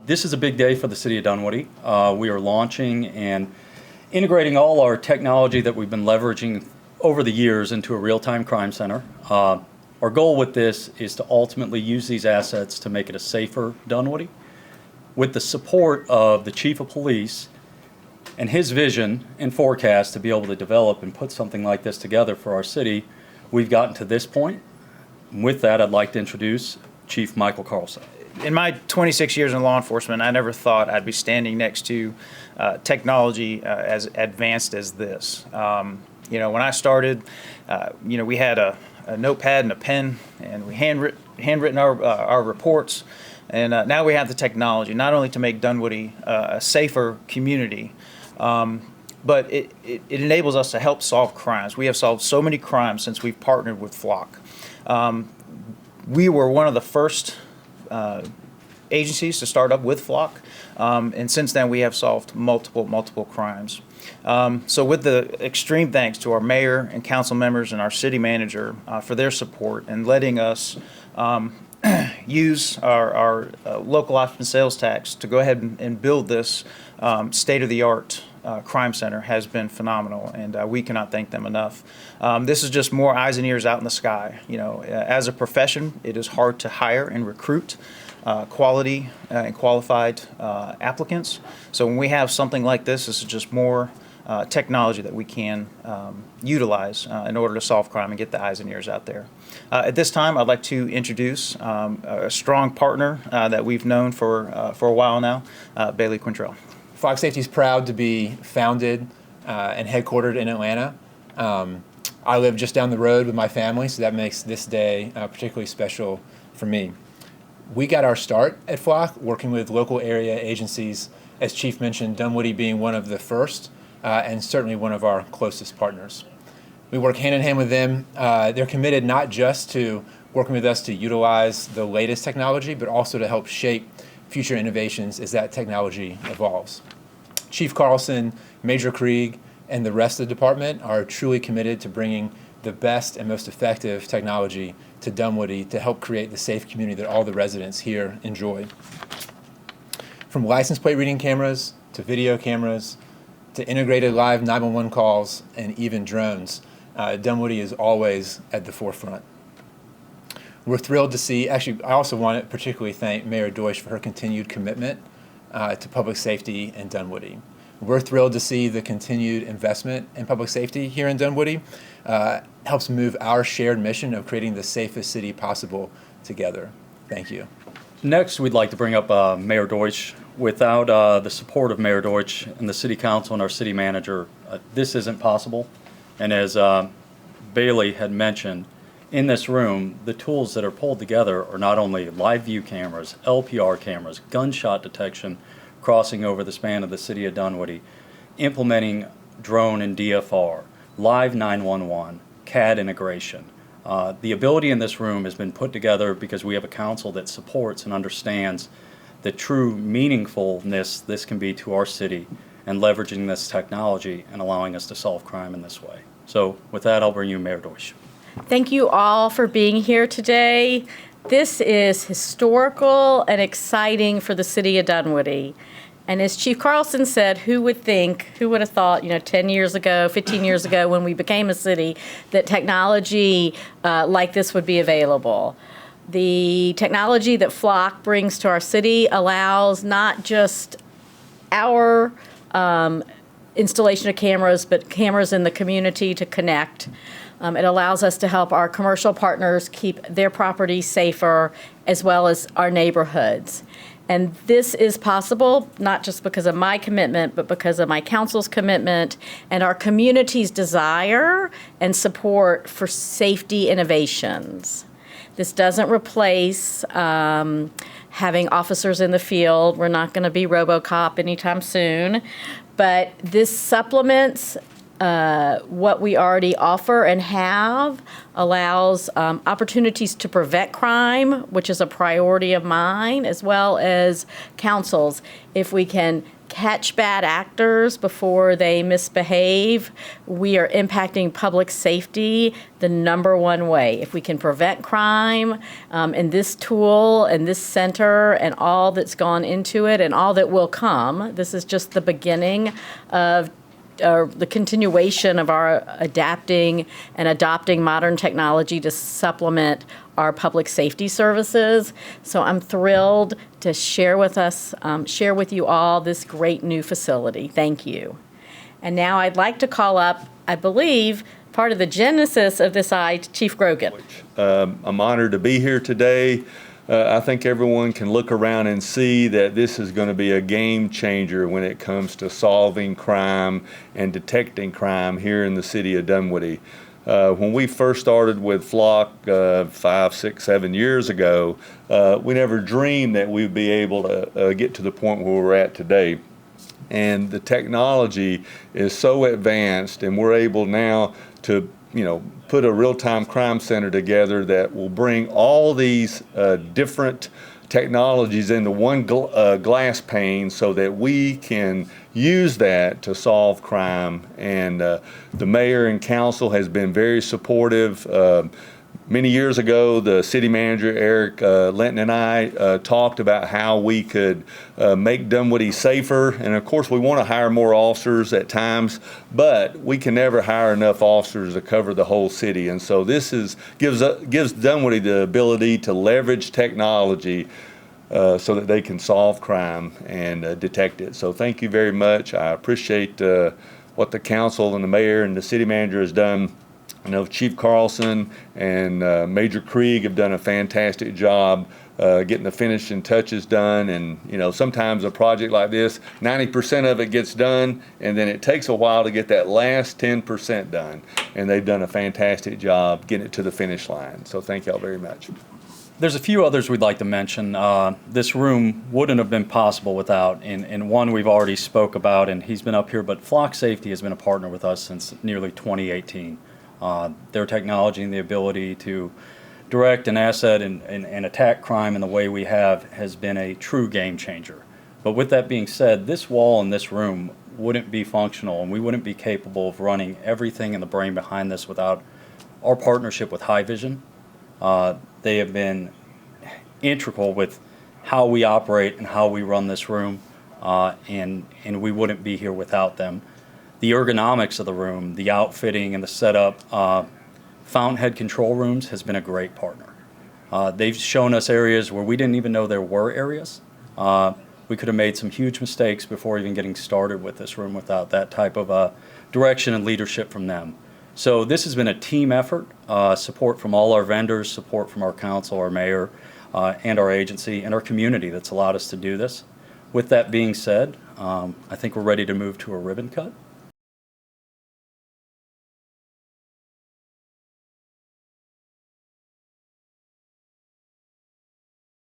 This is a big day for the City of Dunwoody. We are launching and integrating all our technology that we've been leveraging over the years into a real-time crime center. Our goal with this is to ultimately use these assets to make it a safer Dunwoody. With the support of the Chief of Police and his vision and forecast to be able to develop and put something like this together for our city, we've gotten to this point. With that, I'd like to introduce Chief Michael Carlson. In my 26 years in law enforcement, I never thought I'd be standing next to technology as advanced as this. When I started, we had a notepad and a pen, and we handwritten our reports. And now we have the technology, not only to make Dunwoody a safer community, but it enables us to help solve crimes. We have solved so many crimes since we've partnered with Flock. We were one of the first agencies to start up with Flock, and since then we have solved multiple crimes. So with the extreme thanks to our mayor and council members and our city manager for their support and letting us use our local option sales tax to go ahead and build this state-of-the-art crime center has been phenomenal, and we cannot thank them enough. This is just more eyes and ears out in the sky. As a profession, it is hard to hire and recruit quality and qualified applicants. So when we have something like this is just more technology that we can utilize in order to solve crime and get the eyes and ears out there. At this time, I'd like to introduce a strong partner that we've known for a while now, Bailey Quintrell. Flock Safety is proud to be founded and headquartered in Atlanta. I live just down the road with my family, so that makes this day particularly special for me. We got our start at Flock working with local area agencies, as Chief mentioned, Dunwoody being one of the first and certainly one of our closest partners. We work hand in hand with them. They're committed not just to working with us to utilize the latest technology, but also to help shape future innovations as that technology evolves. Chief Carlson, Major Krieg, and the rest of the department are truly committed to bringing the best and most effective technology to Dunwoody to help create the safe community that all the residents here enjoy. From license plate reading cameras to video cameras to integrated live 911 calls and even drones, Dunwoody is always at the forefront. We're thrilled to see, actually, I also want to particularly thank Mayor Deutsch for her continued commitment to public safety in Dunwoody. We're thrilled to see the continued investment in public safety here in Dunwoody. Helps move our shared mission of creating the safest city possible together. Thank you. Next, we'd like to bring up Mayor Deutsch. Without the support of Mayor Deutsch and the City Council and our City Manager, this isn't possible. And as Bailey had mentioned, in this room, the tools that are pulled together are not only live view cameras, LPR cameras, gunshot detection, crossing over the span of the City of Dunwoody, implementing drone and DFR, live 911, CAD integration. The ability in this room has been put together because we have a council that supports and understands the true meaningfulness this can be to our city and leveraging this technology and allowing us to solve crime in this way. So with that, I'll bring you Mayor Deutsch. Thank you all for being here today. This is historical and exciting for the City of Dunwoody. And as Chief Carlson said, who would have thought, 10 years ago, 15 years ago when we became a city, that technology like this would be available. The technology that Flock brings to our city allows not just our installation of cameras, but cameras in the community to connect. It allows us to help our commercial partners keep their properties safer, as well as our neighborhoods. And this is possible not just because of my commitment, but because of my council's commitment and our community's desire and support for safety innovations. This doesn't replace having officers in the field. We're not going to be RoboCop anytime soon. But this supplements what we already offer and have allows opportunities to prevent crime, which is a priority of mine, as well as councils. If we can catch bad actors before they misbehave, we are impacting public safety the number one way. If we can prevent crime, and this tool and this center and all that's gone into it and all that will come, this is just the beginning of the continuation of our adapting and adopting modern technology to supplement our public safety services. So I'm thrilled to share with you all this great new facility. Thank you. And now I'd like to call up, I believe, part of the genesis of this, Chief Grogan. I'm honored to be here today. I think everyone can look around and see that this is going to be a game changer when it comes to solving crime and detecting crime here in the city of Dunwoody. When we first started with Flock 5, 6, 7 years ago, we never dreamed that we'd be able to get to the point where we're at today. And the technology is so advanced, and we're able now to put a real-time crime center together that will bring all these different technologies into one glass pane so that we can use that to solve crime. And the mayor and council has been very supportive. Many years ago, the city manager, Eric Linton, and I talked about how we could make Dunwoody safer. And of course, we want to hire more officers at times, but we can never hire enough officers to cover the whole city. And so this gives Dunwoody the ability to leverage technology so that they can solve crime and detect it. So thank you very much. I appreciate what the council and the mayor and the city manager has done. I know Chief Carlson and Major Krieg have done a fantastic job getting the finishing touches done. And sometimes a project like this, 90% of it gets done, and then it takes a while to get that last 10% done. And they've done a fantastic job getting it to the finish line. So thank y'all very much. There's a few others we'd like to mention. This room wouldn't have been possible without, and one we've already spoke about, and he's been up here, but Flock Safety has been a partner with us since nearly 2018. Their technology and the ability to direct an asset and attack crime in the way we have has been a true game changer. But with that being said, this wall in this room wouldn't be functional, and we wouldn't be capable of running everything in the brain behind this without our partnership with High Vision. They have been integral with how we operate and how we run this room, and we wouldn't be here without them. The ergonomics of the room, the outfitting and the setup, Fountainhead control rooms has been a great partner. They've shown us areas where we didn't even know there were areas. We could have made some huge mistakes before even getting started with this room without that type of direction and leadership from them. So this has been a team effort, support from all our vendors, support from our council, our mayor, and our agency, and our community that's allowed us to do this. With that being said, I think we're ready to move to a ribbon cut.